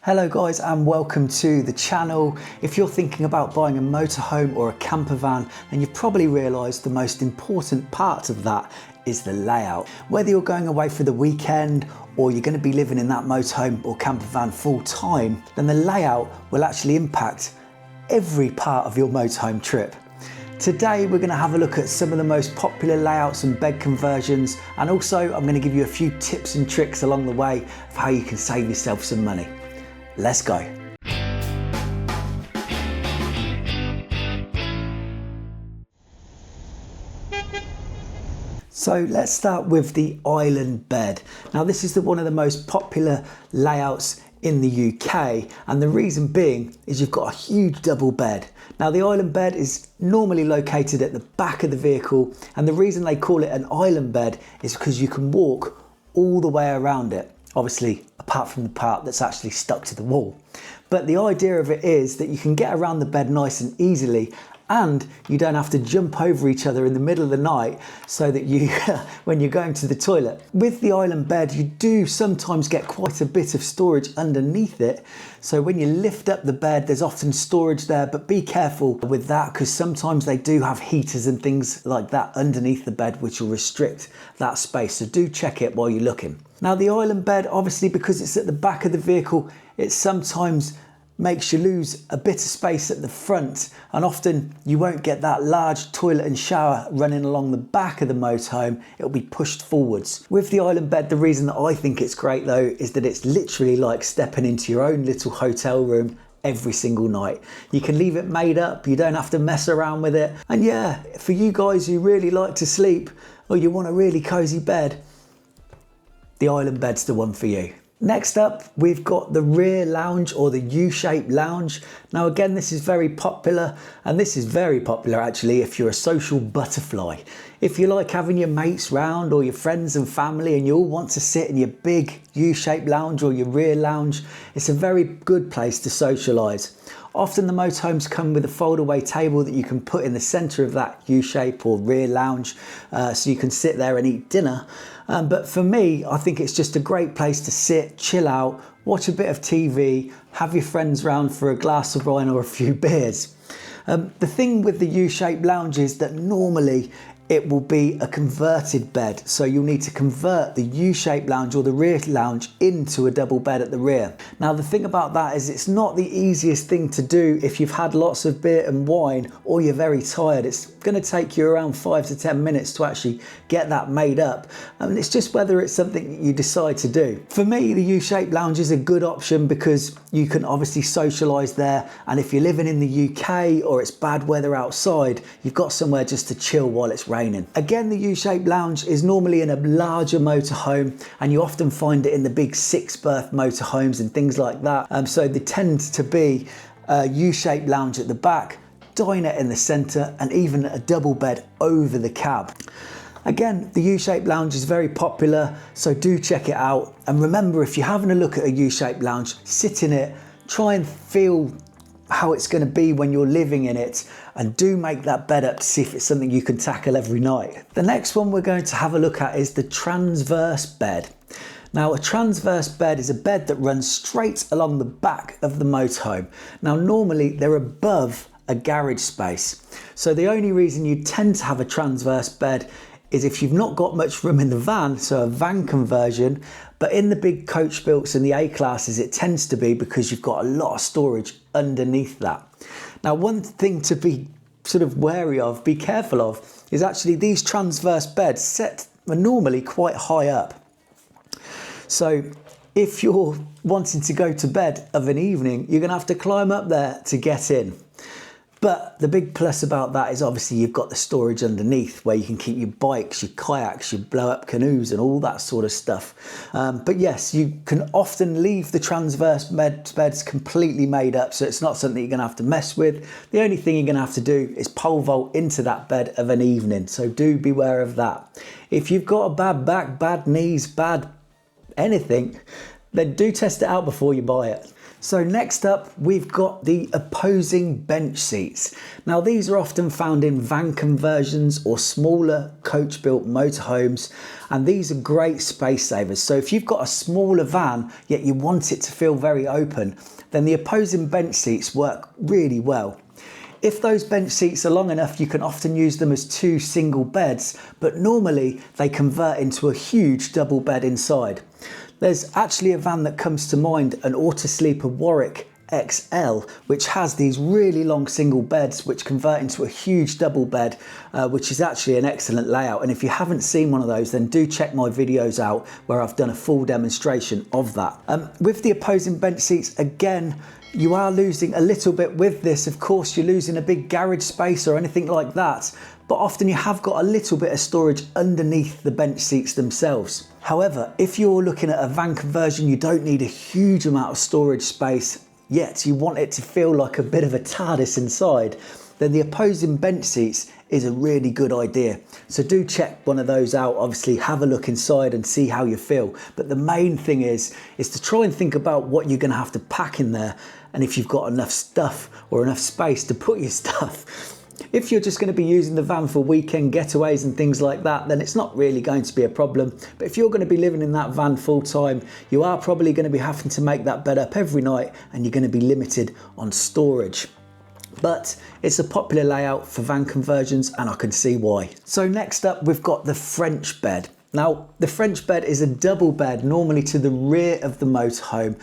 Hello guys and welcome to the channel. If you're thinking about buying a motorhome or a campervan, then you've probably realised the most important part of that is the layout. Whether you're going away for the weekend or you're going to be living in that motorhome or campervan full time, then the layout will actually impact every part of your motorhome trip. Today we're going to have a look at some of the most popular layouts and bed conversions, and also I'm going to give you a few tips and tricks along the way of how you can save yourself some money. Let's go. So let's start with the island bed. Now this is one of the most popular layouts in the UK, and the reason being is you've got a huge double bed. Now the island bed is normally located at the back of the vehicle, and the reason they call it an island bed is because you can walk all the way around it, obviously apart from the part that's actually stuck to the wall. But the idea of it is that you can get around the bed nice and easily, and you don't have to jump over each other in the middle of the night so that you, when you're going to the toilet. With the island bed, you do sometimes get quite a bit of storage underneath it. So when you lift up the bed, there's often storage there, but be careful with that because sometimes they do have heaters and things like that underneath the bed, which will restrict that space. So do check it while you're looking. Now the island bed, obviously because it's at the back of the vehicle, it sometimes makes you lose a bit of space at the front, and often you won't get that large toilet and shower running along the back of the motorhome. It'll be pushed forwards. With the island bed, the reason that I think it's great though is that it's literally like stepping into your own little hotel room every single night. You can leave it made up, you don't have to mess around with it. And yeah, for you guys who really like to sleep or you want a really cozy bed, the island bed's the one for you. Next up, we've got the rear lounge or the U-shaped lounge. Now again, this is very popular, and this is very popular actually if you're a social butterfly. If you like having your mates round or your friends and family and you all want to sit in your big U-shaped lounge or your rear lounge, it's a very good place to socialise. Often the motorhomes come with a fold-away table that you can put in the centre of that U-shape or rear lounge, so you can sit there and eat dinner. But for me, I think it's just a great place to sit, chill out, watch a bit of TV, have your friends round for a glass of wine or a few beers. The thing with the U-shaped lounge is that normally it will be a converted bed. So you'll need to convert the U-shaped lounge or the rear lounge into a double bed at the rear. Now the thing about that is it's not the easiest thing to do if you've had lots of beer and wine or you're very tired. It's going to take you around 5 to 10 minutes to actually get that made up. And it's just whether it's something you decide to do. For me, the U-shaped lounge is a good option because you can obviously socialise there. And if you're living in the UK or it's bad weather outside, you've got somewhere just to chill while it's raining. Again, the U-shaped lounge is normally in a larger motorhome, and you often find it in the big 6-berth motorhomes and things like that. So there tends to be a U-shaped lounge at the back, diner in the centre, and even a double bed over the cab. Again, the U-shaped lounge is very popular, so do check it out. And remember, if you're having a look at a U-shaped lounge, sit in it, try and feel how it's going to be when you're living in it, and do make that bed up to see if it's something you can tackle every night. The next one we're going to have a look at is the transverse bed. Now a transverse bed is a bed that runs straight along the back of the motorhome. Now normally they're above a garage space, so the only reason you tend to have a transverse bed is if you've not got much room in the van, so a van conversion. But in the big coach builts and the A classes, it tends to be because you've got a lot of storage underneath that. Now, one thing to be sort of wary of, be careful of, is actually these transverse beds are normally quite high up. So if you're wanting to go to bed of an evening, you're going to have to climb up there to get in. But the big plus about that is obviously you've got the storage underneath where you can keep your bikes, your kayaks, your blow up canoes and all that sort of stuff. But yes, you can often leave the transverse beds completely made up, so it's not something you're going to have to mess with. The only thing you're going to have to do is pole vault into that bed of an evening, so do beware of that. If you've got a bad back, bad knees, bad anything, then do test it out before you buy it. So next up, we've got the opposing bench seats. Now these are often found in van conversions or smaller coach-built motorhomes, and these are great space savers. So if you've got a smaller van, yet you want it to feel very open, then the opposing bench seats work really well. If those bench seats are long enough, you can often use them as 2 single beds, but normally they convert into a huge double bed inside. There's actually a van that comes to mind, an Autosleeper Warwick XL, which has these really long single beds which convert into a huge double bed, which is actually an excellent layout. And if you haven't seen one of those, then do check my videos out where I've done a full demonstration of that. With the opposing bench seats, again, you are losing a little bit with this. Of course, you're losing a big garage space or anything like that, but often you have got a little bit of storage underneath the bench seats themselves. However, if you're looking at a van conversion, you don't need a huge amount of storage space, yet you want it to feel like a bit of a TARDIS inside, then the opposing bench seats is a really good idea. So do check one of those out. Obviously have a look inside and see how you feel. But the main thing is to try and think about what you're going to have to pack in there, and if you've got enough stuff or enough space to put your stuff. If you're just going to be using the van for weekend getaways and things like that, then it's not really going to be a problem. But if you're going to be living in that van full time, you are probably going to be having to make that bed up every night, and you're going to be limited on storage. But it's a popular layout for van conversions, and I can see why. So next up, we've got the French bed. Now, the French bed is a double bed, normally to the rear of the motorhome.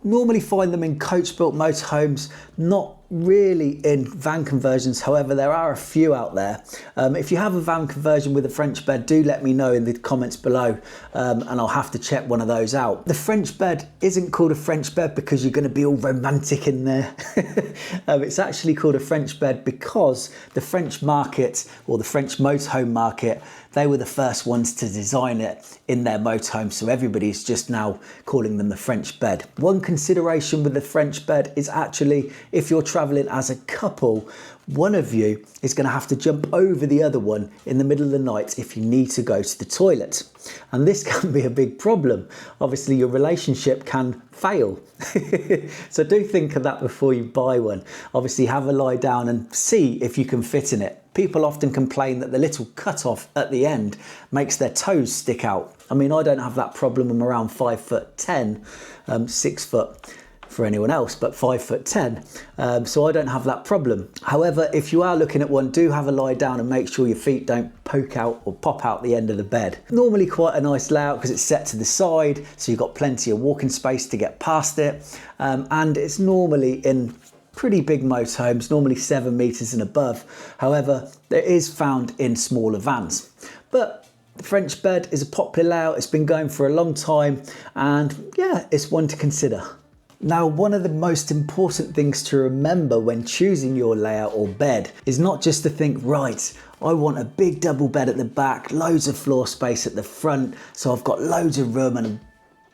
Normally find them in coach-built motorhomes, not really in van conversions. However, there are a few out there. If you have a van conversion with a French bed, do let me know in the comments below, and I'll have to check one of those out. The French bed isn't called a French bed because you're going to be all romantic in there. It's actually called a French bed because the French market, or the French motorhome market, they were the first ones to design it in their motorhome, so everybody's just now calling them the French bed. One consideration with the French bed is actually, if you're traveling as a couple, one of you is going to have to jump over the other one in the middle of the night if you need to go to the toilet. And this can be a big problem. Obviously, your relationship can fail. So do think of that before you buy one. Obviously, have a lie down and see if you can fit in it. People often complain that the little cut-off at the end makes their toes stick out. I mean, I don't have that problem. I'm around 5'10", 6 foot for anyone else, but 5'10", so I don't have that problem. However, if you are looking at one, do have a lie down and make sure your feet don't poke out or pop out the end of the bed. Normally quite a nice layout because it's set to the side, so you've got plenty of walking space to get past it, and it's normally in pretty big motorhomes, normally 7 meters and above. However, it is found in smaller vans. But the French bed is a popular layout. It's been going for a long time, and yeah, it's one to consider. Now, one of the most important things to remember when choosing your layout or bed is not just to think, right, I want a big double bed at the back, loads of floor space at the front, so I've got loads of room and a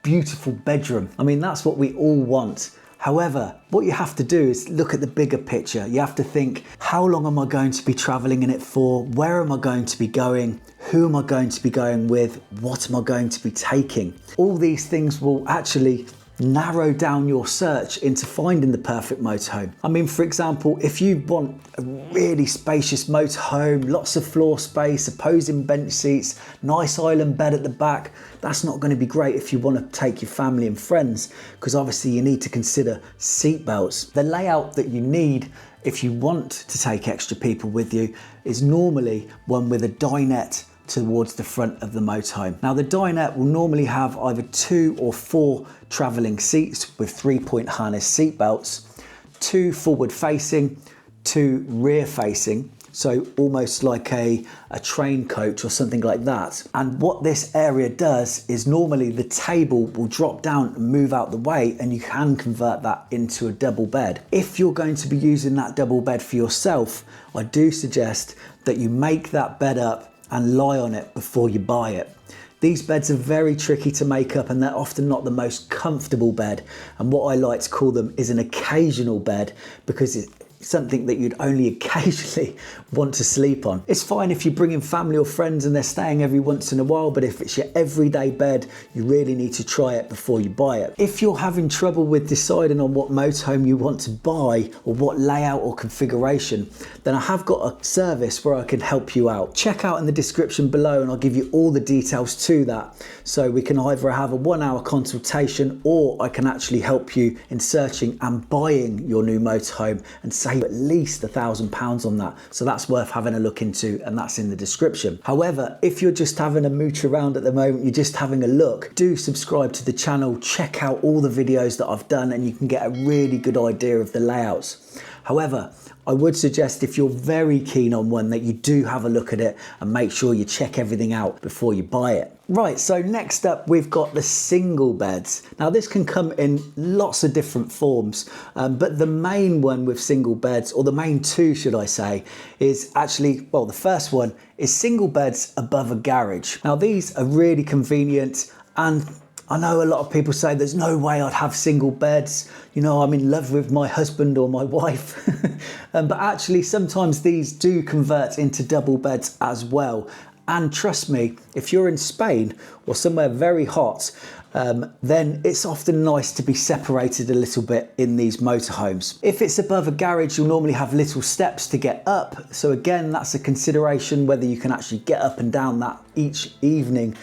beautiful bedroom. I mean, that's what we all want. However, what you have to do is look at the bigger picture. You have to think, how long am I going to be traveling in it for? Where am I going to be going? Who am I going to be going with? What am I going to be taking? All these things will actually narrow down your search into finding the perfect motorhome. I mean, for example, if you want a really spacious motorhome, lots of floor space, opposing bench seats, nice island bed at the back, that's not going to be great if you want to take your family and friends, because obviously you need to consider seat belts. The layout that you need if you want to take extra people with you is normally one with a dinette towards the front of the motorhome. Now, the dinette will normally have either 2 or 4 travelling seats with 3-point harness seat belts, 2 forward facing, 2 rear facing, so almost like a train coach or something like that. And what this area does is normally the table will drop down and move out the way, and you can convert that into a double bed. If you're going to be using that double bed for yourself, I do suggest that you make that bed up and lie on it before you buy it. These beds are very tricky to make up, and they're often not the most comfortable bed, and what I like to call them is an occasional bed, because it's something that you'd only occasionally want to sleep on. It's fine if you bring in family or friends and they're staying every once in a while, but if it's your everyday bed, you really need to try it before you buy it. If you're having trouble with deciding on what motorhome you want to buy or what layout or configuration, then I have got a service where I can help you out. Check out in the description below and I'll give you all the details to that. So we can either have a 1-hour consultation, or I can actually help you in searching and buying your new motorhome and save at least £1,000 on that. So that's worth having a look into, and that's in the description. However, if you're just having a mooch around at the moment, you're just having a look, do subscribe to the channel, check out all the videos that I've done, and you can get a really good idea of the layouts. However, I would suggest if you're very keen on one that you do have a look at it and make sure you check everything out before you buy it. Right, so next up we've got the single beds. Now this can come in lots of different forms, but the main one with single beds, or the main two should I say, is actually, well, the first one is single beds above a garage. Now these are really convenient, and I know a lot of people say there's no way I'd have single beds, you know, I'm in love with my husband or my wife. But actually sometimes these do convert into double beds as well. And trust me, if you're in Spain or somewhere very hot, then it's often nice to be separated a little bit in these motorhomes. If it's above a garage, you'll normally have little steps to get up. So again, that's a consideration whether you can actually get up and down that each evening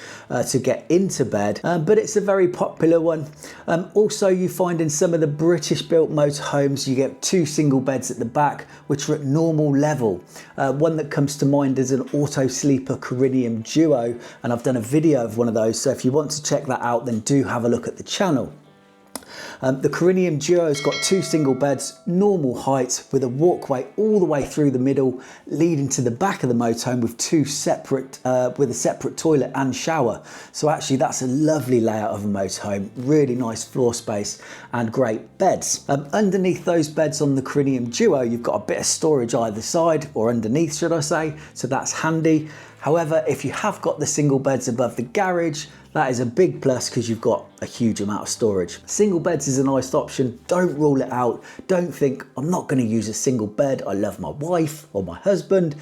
to get into bed. But it's a very popular one. Also, you find in some of the British built motorhomes, you get 2 single beds at the back, which are at normal level. One that comes to mind is an auto sleeper Corinium Duo, and I've done a video of one of those. So if you want to check that out, then do have a look at the channel. The Corinium Duo's got 2 single beds, normal height, with a walkway all the way through the middle, leading to the back of the motorhome with 2 separate, with a separate toilet and shower. So actually that's a lovely layout of a motorhome, really nice floor space and great beds. Underneath those beds on the Corinium Duo, you've got a bit of storage either side, or underneath should I say, so that's handy. However, if you have got the single beds above the garage, that is a big plus because you've got a huge amount of storage. Single beds is a nice option. Don't rule it out. Don't think, I'm not going to use a single bed, I love my wife or my husband,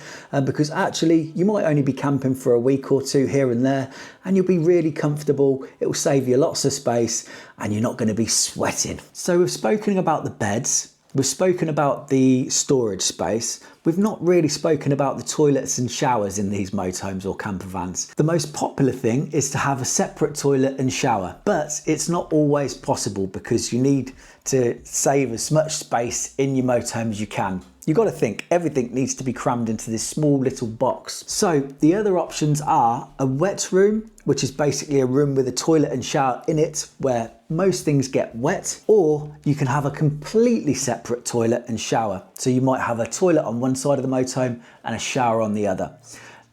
because actually you might only be camping for a week or 2 here and there, and you'll be really comfortable. It will save you lots of space and you're not going to be sweating. So we've spoken about the beds. We've spoken about the storage space. We've not really spoken about the toilets and showers in these motorhomes or campervans. The most popular thing is to have a separate toilet and shower, but it's not always possible because you need to save as much space in your motorhome as you can. You've got to think everything needs to be crammed into this small little box. So the other options are a wet room, which is basically a room with a toilet and shower in it where most things get wet, or you can have a completely separate toilet and shower. So you might have a toilet on one side of the motorhome and a shower on the other.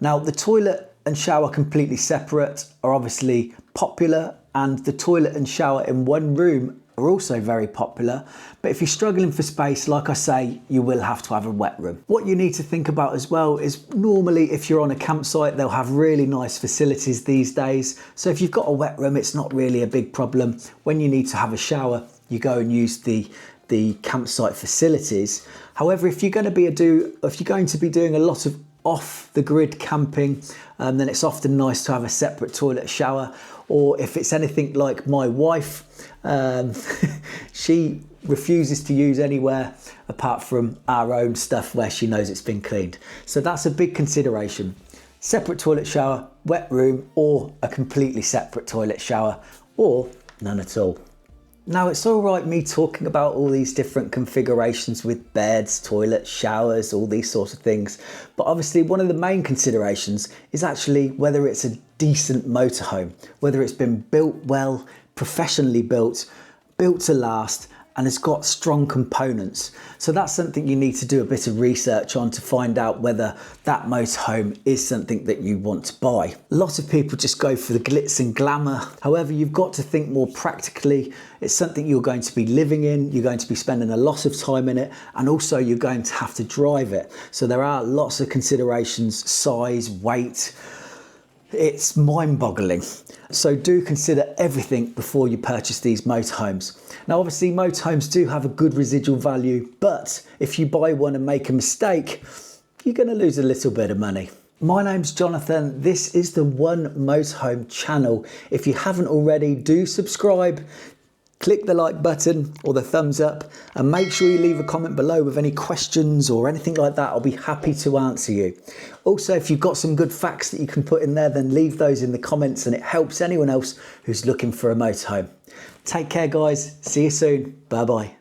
Now the toilet and shower completely separate are obviously popular, and the toilet and shower in one room are also very popular, but if you're struggling for space, like I say, you will have to have a wet room. What you need to think about as well is normally if you're on a campsite, they'll have really nice facilities these days. So if you've got a wet room, it's not really a big problem. When you need to have a shower, you go and use the campsite facilities. However, if you're going to be doing a lot of off the grid camping, then it's often nice to have a separate toilet shower. Or if it's anything like my wife, she refuses to use anywhere apart from our own stuff where she knows it's been cleaned. So that's a big consideration. Separate toilet shower, wet room, or a completely separate toilet shower, or none at all. Now it's all right me talking about all these different configurations with beds, toilets, showers, all these sorts of things. But obviously one of the main considerations is actually whether it's a decent motorhome, whether it's been built well, professionally built to last, and it's got strong components. So that's something you need to do a bit of research on to find out whether that motorhome is something that you want to buy. A lot of people just go for the glitz and glamour. However, you've got to think more practically. It's something you're going to be living in, you're going to be spending a lot of time in it, and also you're going to have to drive it. So there are lots of considerations: size, weight, It's mind-boggling. So do consider everything before you purchase these motorhomes. Now obviously motorhomes do have a good residual value, but if you buy one and make a mistake, you're going to lose a little bit of money. My name's Jonathan. This is the One Motorhome channel. If you haven't already, do subscribe. Click the like button or the thumbs up and make sure you leave a comment below with any questions or anything like that. I'll be happy to answer you. Also, if you've got some good facts that you can put in there, then leave those in the comments and it helps anyone else who's looking for a motorhome. Take care guys, see you soon, bye bye.